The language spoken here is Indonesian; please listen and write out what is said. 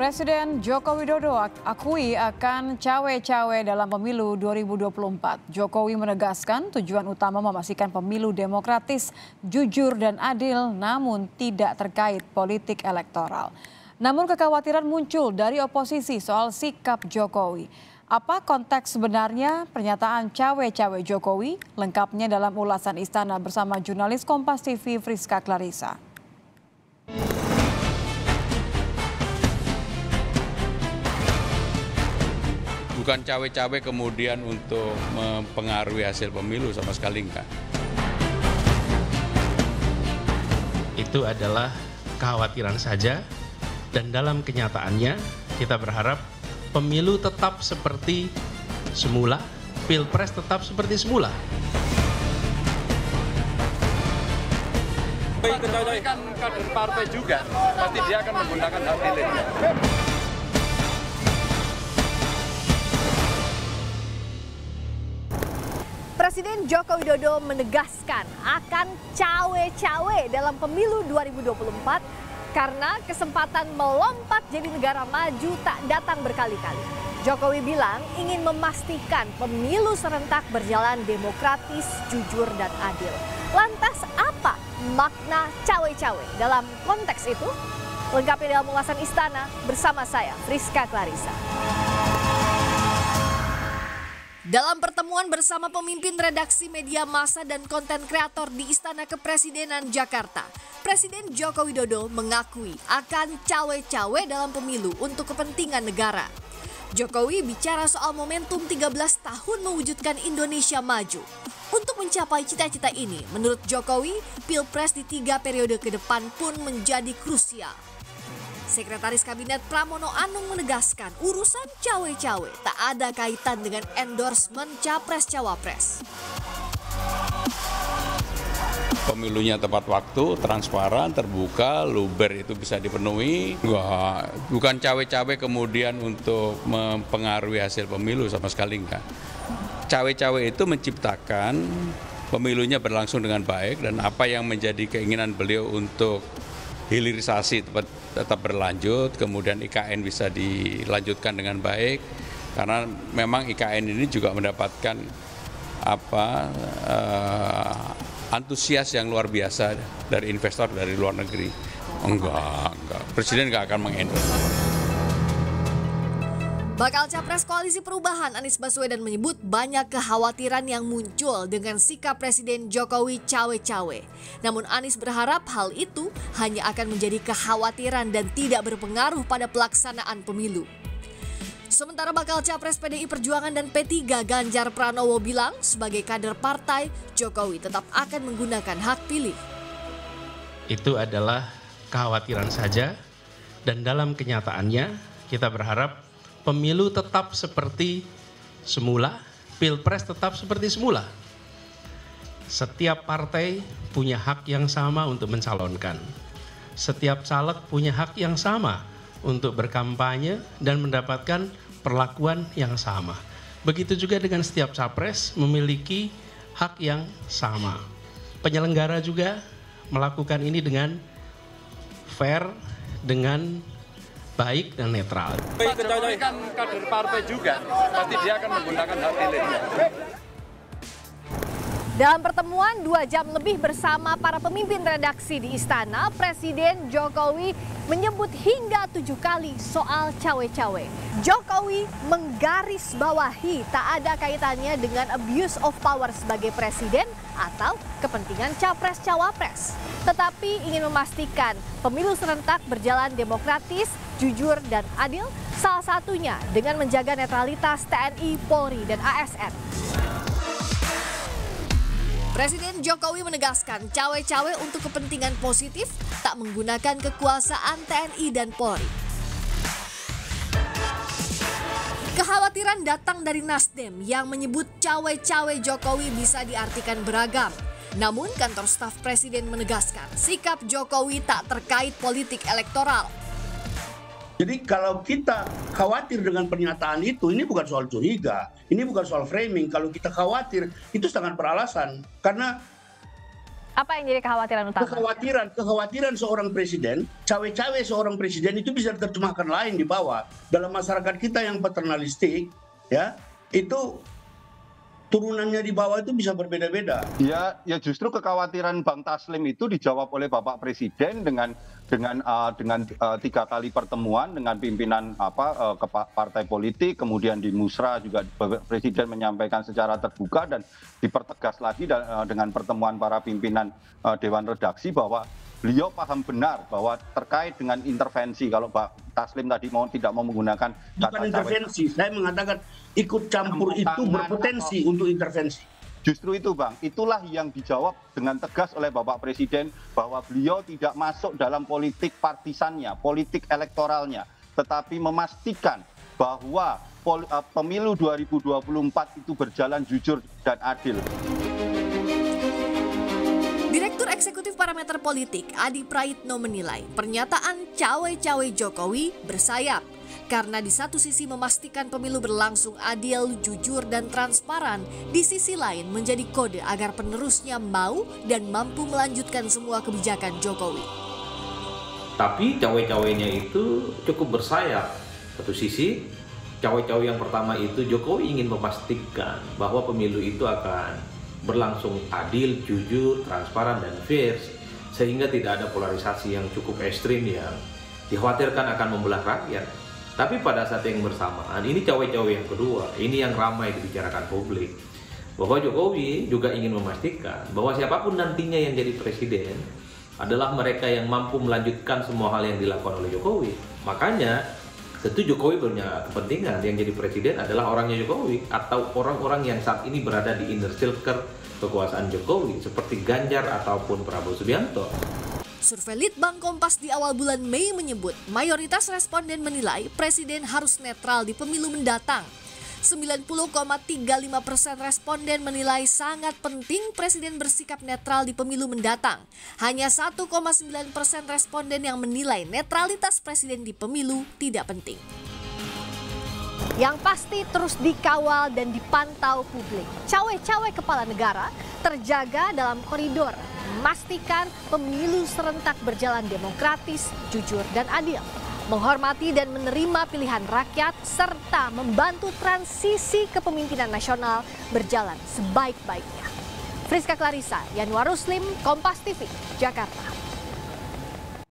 Presiden Joko Widodo akui akan cawe-cawe dalam pemilu 2024. Jokowi menegaskan tujuan utama memastikan pemilu demokratis, jujur dan adil namun tidak terkait politik elektoral. Namun kekhawatiran muncul dari oposisi soal sikap Jokowi. Apa konteks sebenarnya pernyataan cawe-cawe Jokowi? Lengkapnya dalam ulasan Istana bersama jurnalis Kompas TV Friska Clarissa. Bukan cawe-cawe kemudian untuk mempengaruhi hasil pemilu, sama sekali enggak. Itu adalah kekhawatiran saja, dan dalam kenyataannya kita berharap pemilu tetap seperti semula, pilpres tetap seperti semula. Jokowi kan kader partai juga, pasti dia akan menggunakan hak pilihnya. Presiden Joko Widodo menegaskan akan cawe-cawe dalam pemilu 2024 karena kesempatan melompat jadi negara maju tak datang berkali-kali. Jokowi bilang ingin memastikan pemilu serentak berjalan demokratis, jujur, dan adil. Lantas apa makna cawe-cawe dalam konteks itu? Lengkapnya dalam ulasan Istana bersama saya, Friska Clarissa. Dalam pertemuan bersama pemimpin redaksi media massa dan konten kreator di Istana Kepresidenan Jakarta, Presiden Joko Widodo mengakui akan cawe-cawe dalam pemilu untuk kepentingan negara. Jokowi bicara soal momentum 13 tahun mewujudkan Indonesia maju. Untuk mencapai cita-cita ini, menurut Jokowi, Pilpres di 3 periode ke depan pun menjadi krusial. Sekretaris Kabinet Pramono Anung menegaskan urusan cawe-cawe tak ada kaitan dengan endorsement Capres-Cawapres. Pemilunya tepat waktu, transparan, terbuka, luber itu bisa dipenuhi. Bukan cawe-cawe kemudian untuk mempengaruhi hasil pemilu, sama sekali enggak. Cawe-cawe itu menciptakan pemilunya berlangsung dengan baik dan apa yang menjadi keinginan beliau untuk hilirisasi tetap berlanjut, kemudian IKN bisa dilanjutkan dengan baik, karena memang IKN ini juga mendapatkan antusias yang luar biasa dari investor dari luar negeri. Enggak, Presiden enggak akan mengendorse. Bakal Capres Koalisi Perubahan Anies Baswedan menyebut banyak kekhawatiran yang muncul dengan sikap Presiden Jokowi cawe-cawe. Namun Anies berharap hal itu hanya akan menjadi kekhawatiran dan tidak berpengaruh pada pelaksanaan pemilu. Sementara bakal Capres PDI Perjuangan dan P3 Ganjar Pranowo bilang sebagai kader partai, Jokowi tetap akan menggunakan hak pilih. Itu adalah kekhawatiran saja, dan dalam kenyataannya kita berharap pemilu tetap seperti semula, pilpres tetap seperti semula. Setiap partai punya hak yang sama untuk mencalonkan. Setiap caleg punya hak yang sama untuk berkampanye dan mendapatkan perlakuan yang sama. Begitu juga dengan setiap capres memiliki hak yang sama. Penyelenggara juga melakukan ini dengan fair, dengan baik dan netral. Jokowi kan kader partai juga, pasti dia akan menggunakan hak pilihnya. Dalam pertemuan 2 jam lebih bersama para pemimpin redaksi di Istana, Presiden Jokowi menyebut hingga 7 kali soal cawe-cawe. Jokowi menggarisbawahi tak ada kaitannya dengan abuse of power sebagai presiden atau kepentingan Capres-Cawapres. Tetapi ingin memastikan pemilu serentak berjalan demokratis, jujur dan adil, salah satunya dengan menjaga netralitas TNI, Polri dan ASN. Presiden Jokowi menegaskan cawe-cawe untuk kepentingan positif tak menggunakan kekuasaan TNI dan Polri. Kekhawatiran datang dari Nasdem yang menyebut cawe-cawe Jokowi bisa diartikan beragam. Namun kantor staf Presiden menegaskan sikap Jokowi tak terkait politik elektoral. Jadi kalau kita khawatir dengan pernyataan itu, ini bukan soal curiga, ini bukan soal framing. Kalau kita khawatir, itu sangat beralasan. Karena Apa yang jadi kekhawatiran utama? Kekhawatiran seorang presiden, cawe-cawe seorang presiden itu bisa diterjemahkan lain di bawah. Dalam masyarakat kita yang paternalistik, ya, itu turunannya di bawah itu bisa berbeda-beda. Ya justru kekhawatiran Bang Taslim itu dijawab oleh Bapak Presiden dengan 3 kali pertemuan dengan pimpinan partai politik, kemudian di Musra juga Presiden menyampaikan secara terbuka dan dipertegas lagi dengan pertemuan para pimpinan Dewan Redaksi bahwa beliau paham benar bahwa terkait dengan intervensi, kalau Pak Taslim tadi tidak mau menggunakan kata bukan intervensi, saya mengatakan ikut campur itu berpotensi untuk intervensi. Justru itu Bang, itulah yang dijawab dengan tegas oleh Bapak Presiden bahwa beliau tidak masuk dalam politik partisannya, politik elektoralnya, tetapi memastikan bahwa pemilu 2024 itu berjalan jujur dan adil. Direktur Eksekutif Parameter Politik Adi Praitno menilai pernyataan cawe-cawe Jokowi bersayap karena di satu sisi memastikan pemilu berlangsung adil, jujur, dan transparan, di sisi lain menjadi kode agar penerusnya mau dan mampu melanjutkan semua kebijakan Jokowi. Tapi cawe-cawenya itu cukup bersayap. Satu sisi, cawe-cawe yang pertama itu Jokowi ingin memastikan bahwa pemilu itu akan berlangsung adil, jujur, transparan, dan fair, sehingga tidak ada polarisasi yang cukup ekstrim yang dikhawatirkan akan membelah rakyat. Tapi pada saat yang bersamaan, ini cawe-cawe yang kedua, ini yang ramai dibicarakan publik, bahwa Jokowi juga ingin memastikan bahwa siapapun nantinya yang jadi presiden adalah mereka yang mampu melanjutkan semua hal yang dilakukan oleh Jokowi. Makanya tentu Jokowi punya kepentingan yang jadi presiden adalah orangnya Jokowi atau orang-orang yang saat ini berada di inner circle kekuasaan Jokowi seperti Ganjar ataupun Prabowo Subianto. Survei Litbang Kompas di awal bulan Mei menyebut mayoritas responden menilai presiden harus netral di pemilu mendatang. 90,35% responden menilai sangat penting presiden bersikap netral di pemilu mendatang. Hanya 1,9% responden yang menilai netralitas presiden di pemilu tidak penting. Yang pasti terus dikawal dan dipantau publik. Cawe-cawe kepala negara terjaga dalam koridor, memastikan pemilu serentak berjalan demokratis, jujur, dan adil. Menghormati dan menerima pilihan rakyat, serta membantu transisi kepemimpinan nasional berjalan sebaik-baiknya. Friska Clarissa, Yanuar Ruslim, Kompas TV, Jakarta.